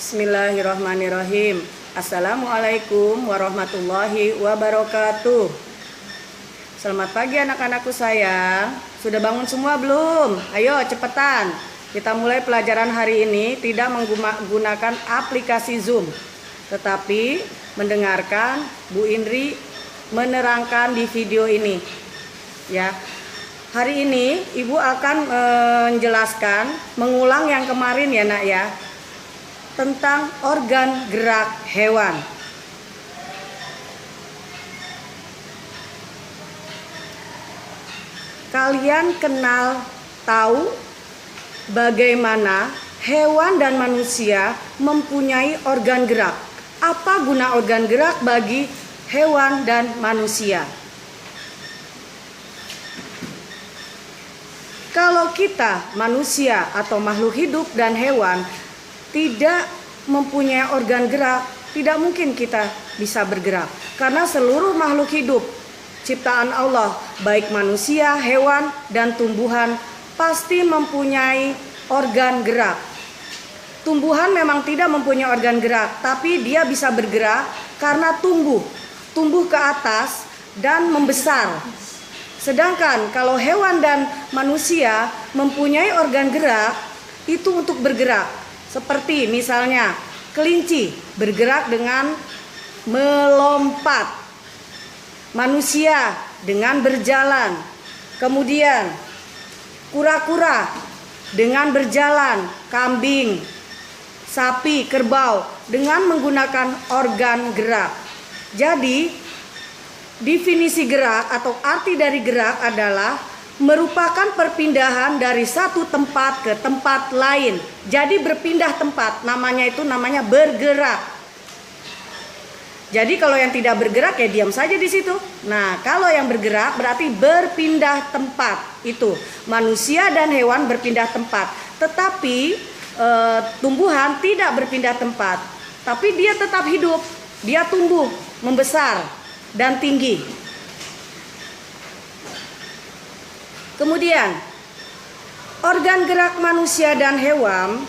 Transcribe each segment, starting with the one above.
Bismillahirrahmanirrahim. Assalamualaikum warahmatullahi wabarakatuh. Selamat pagi anak-anakku sayang. Sudah bangun semua belum? Ayo cepetan. Kita mulai pelajaran hari ini tidak menggunakan aplikasi Zoom, tetapi mendengarkan Bu Indri menerangkan di video ini. Ya. Hari ini Ibu akan menjelaskan, mengulang yang kemarin ya Nak ya, tentang organ gerak hewan. Kalian tahu bagaimana hewan dan manusia mempunyai organ gerak? Apa guna organ gerak bagi hewan dan manusia? Kalau kita manusia atau makhluk hidup dan hewan tidak mempunyai organ gerak, tidak mungkin kita bisa bergerak. Karena seluruh makhluk hidup ciptaan Allah, baik manusia, hewan, dan tumbuhan, pasti mempunyai organ gerak. Tumbuhan memang tidak mempunyai organ gerak, tapi dia bisa bergerak karena tumbuh ke atas dan membesar. Sedangkan kalau hewan dan manusia mempunyai organ gerak, itu untuk bergerak. Seperti misalnya kelinci bergerak dengan melompat, manusia dengan berjalan, kemudian kura-kura dengan berjalan, kambing, sapi, kerbau dengan menggunakan organ gerak. Jadi definisi gerak atau arti dari gerak adalah merupakan perpindahan dari satu tempat ke tempat lain. Jadi berpindah tempat, namanya bergerak. Jadi kalau yang tidak bergerak ya diam saja di situ. Nah, kalau yang bergerak berarti berpindah tempat. Itu manusia dan hewan berpindah tempat. Tetapi tumbuhan tidak berpindah tempat, tapi dia tetap hidup. Dia tumbuh, membesar dan tinggi. Kemudian, organ gerak manusia dan hewan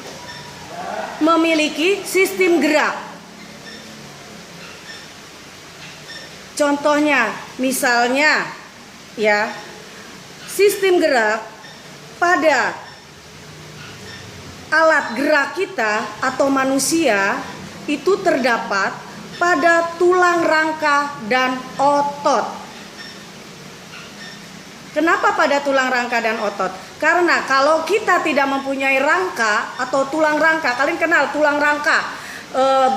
memiliki sistem gerak. Contohnya, misalnya ya, sistem gerak pada alat gerak kita atau manusia itu terdapat pada tulang rangka dan otot. Kenapa pada tulang rangka dan otot? Karena kalau kita tidak mempunyai rangka atau tulang rangka, kalian kenal tulang rangka,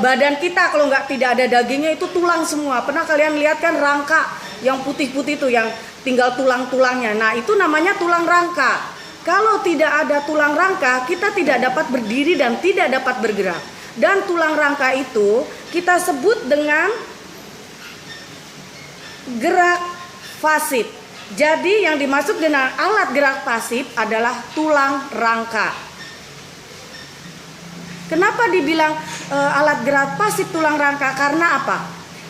badan kita kalau tidak ada dagingnya itu tulang semua. Pernah kalian lihat kan rangka yang putih-putih itu yang tinggal tulang-tulangnya? Nah, itu namanya tulang rangka. Kalau tidak ada tulang rangka, kita tidak dapat berdiri dan tidak dapat bergerak. Dan tulang rangka itu kita sebut dengan gerak pasif. Jadi yang dimaksud dengan alat gerak pasif adalah tulang rangka. Kenapa dibilang alat gerak pasif tulang rangka? Karena apa?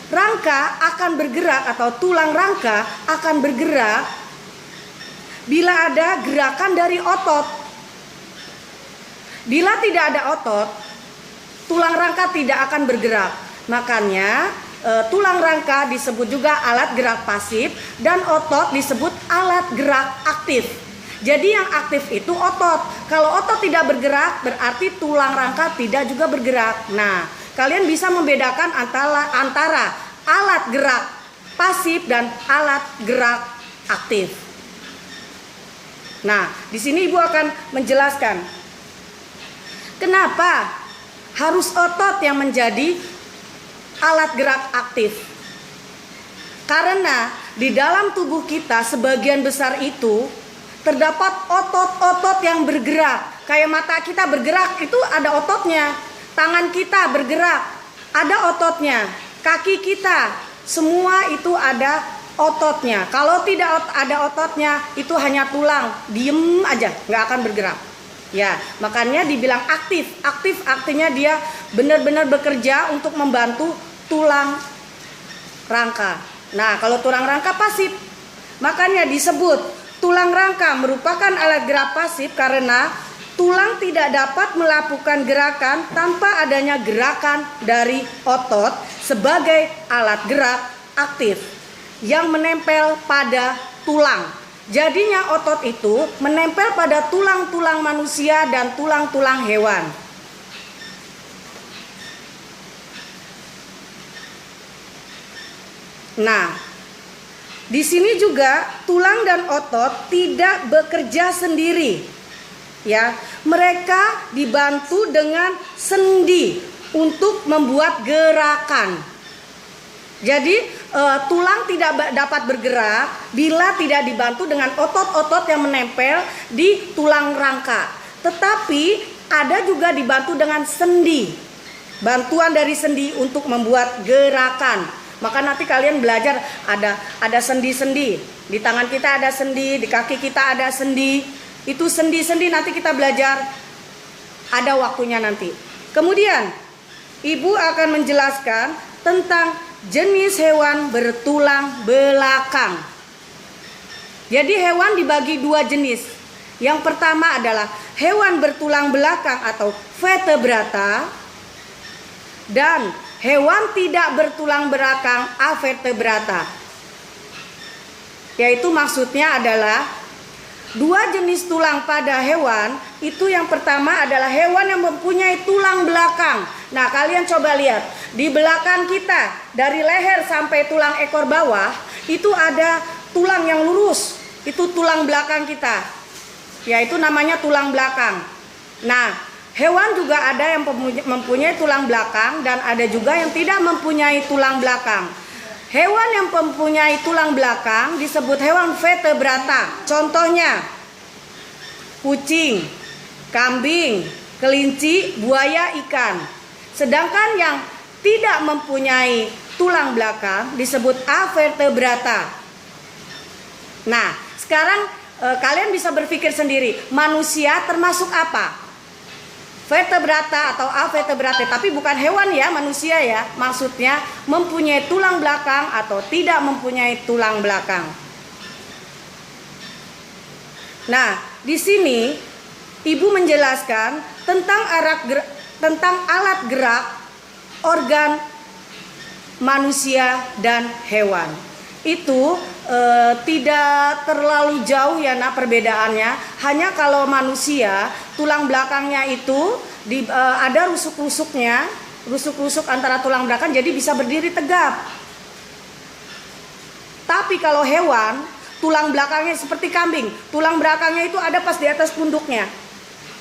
Rangka akan bergerak atau tulang rangka akan bergerak bila ada gerakan dari otot. Bila tidak ada otot, tulang rangka tidak akan bergerak. Makanya tulang rangka disebut juga alat gerak pasif dan otot disebut alat gerak aktif. Jadi yang aktif itu otot. Kalau otot tidak bergerak berarti tulang rangka tidak juga bergerak. Nah, kalian bisa membedakan antara alat gerak pasif dan alat gerak aktif. Nah, di sini Ibu akan menjelaskan kenapa harus otot yang menjadi alat gerak aktif. Karena di dalam tubuh kita sebagian besar itu terdapat otot-otot yang bergerak. Kayak mata kita bergerak itu ada ototnya. Tangan kita bergerak ada ototnya. Kaki kita semua itu ada ototnya. Kalau tidak ada ototnya itu hanya tulang, diem aja, nggak akan bergerak. Ya, makanya dibilang aktif. Aktif artinya dia benar-benar bekerja untuk membantu tulang rangka. Nah, kalau tulang rangka pasif, makanya disebut tulang rangka merupakan alat gerak pasif karena tulang tidak dapat melakukan gerakan tanpa adanya gerakan dari otot sebagai alat gerak aktif yang menempel pada tulang. Jadinya otot itu menempel pada tulang-tulang manusia dan tulang-tulang hewan. Nah, di sini juga tulang dan otot tidak bekerja sendiri. Ya, mereka dibantu dengan sendi untuk membuat gerakan. Jadi tulang tidak dapat bergerak bila tidak dibantu dengan otot-otot yang menempel di tulang rangka. Tetapi ada juga dibantu dengan sendi. Bantuan dari sendi untuk membuat gerakan. Maka nanti kalian belajar ada sendi-sendi. Di tangan kita ada sendi, di kaki kita ada sendi. Itu sendi-sendi nanti kita belajar. Ada waktunya nanti. Kemudian Ibu akan menjelaskan tentang jenis hewan bertulang belakang. Jadi hewan dibagi dua jenis. Yang pertama adalah hewan bertulang belakang atau vertebrata, dan hewan tidak bertulang belakang avertebrata. Yaitu maksudnya adalah dua jenis tulang pada hewan. Itu yang pertama adalah hewan yang mempunyai tulang belakang. Nah, kalian coba lihat di belakang kita, dari leher sampai tulang ekor bawah itu ada tulang yang lurus. Itu tulang belakang kita, yaitu namanya tulang belakang. Nah, hewan juga ada yang mempunyai tulang belakang dan ada juga yang tidak mempunyai tulang belakang. Hewan yang mempunyai tulang belakang disebut hewan vertebrata. Contohnya kucing, kambing, kelinci, buaya, ikan. Sedangkan yang tidak mempunyai tulang belakang disebut avertebrata. Nah, sekarang kalian bisa berpikir sendiri, manusia termasuk apa? Vertebrata atau avertebrata, tapi bukan hewan ya, manusia ya. Maksudnya mempunyai tulang belakang atau tidak mempunyai tulang belakang. Nah, di sini Ibu menjelaskan tentang alat gerak organ manusia dan hewan. Itu tidak terlalu jauh ya nak perbedaannya. Hanya kalau manusia tulang belakangnya itu ada rusuk-rusuknya, rusuk-rusuk antara tulang belakang, jadi bisa berdiri tegap. Tapi kalau hewan tulang belakangnya seperti kambing, tulang belakangnya itu ada pas di atas punduknya,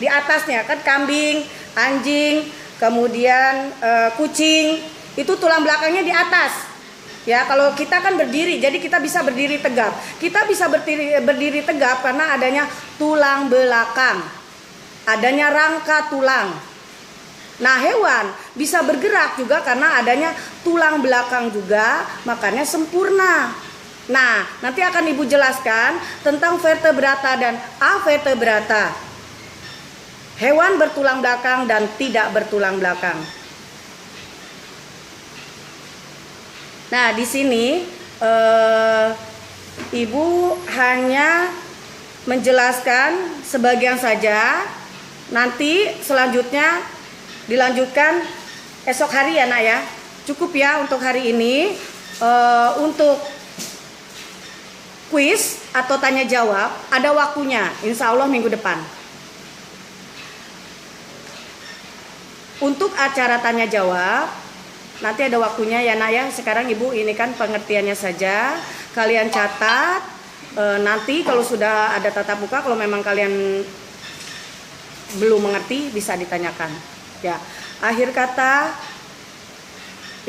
di atasnya kan. Kambing, anjing, kemudian kucing, itu tulang belakangnya di atas. Ya, kalau kita kan berdiri, jadi kita bisa berdiri tegap. Kita bisa berdiri tegap karena adanya tulang belakang, adanya rangka tulang. Nah, hewan bisa bergerak juga karena adanya tulang belakang juga, makanya sempurna. Nah, nanti akan Ibu jelaskan tentang vertebrata dan avertebrata. Hewan bertulang belakang dan tidak bertulang belakang. Nah, di sini Ibu hanya menjelaskan sebagian saja. Nanti selanjutnya dilanjutkan esok hari ya nak ya. Cukup ya untuk hari ini. Untuk kuis atau tanya jawab ada waktunya, insya Allah minggu depan. Untuk acara tanya jawab nanti ada waktunya ya nak ya. Sekarang Ibu ini kan pengertiannya saja. Kalian catat. Nanti kalau sudah ada tatap muka, kalau memang kalian belum mengerti bisa ditanyakan. Ya. Akhir kata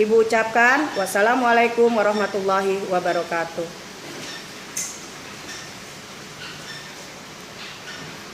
Ibu ucapkan wassalamualaikum warahmatullahi wabarakatuh.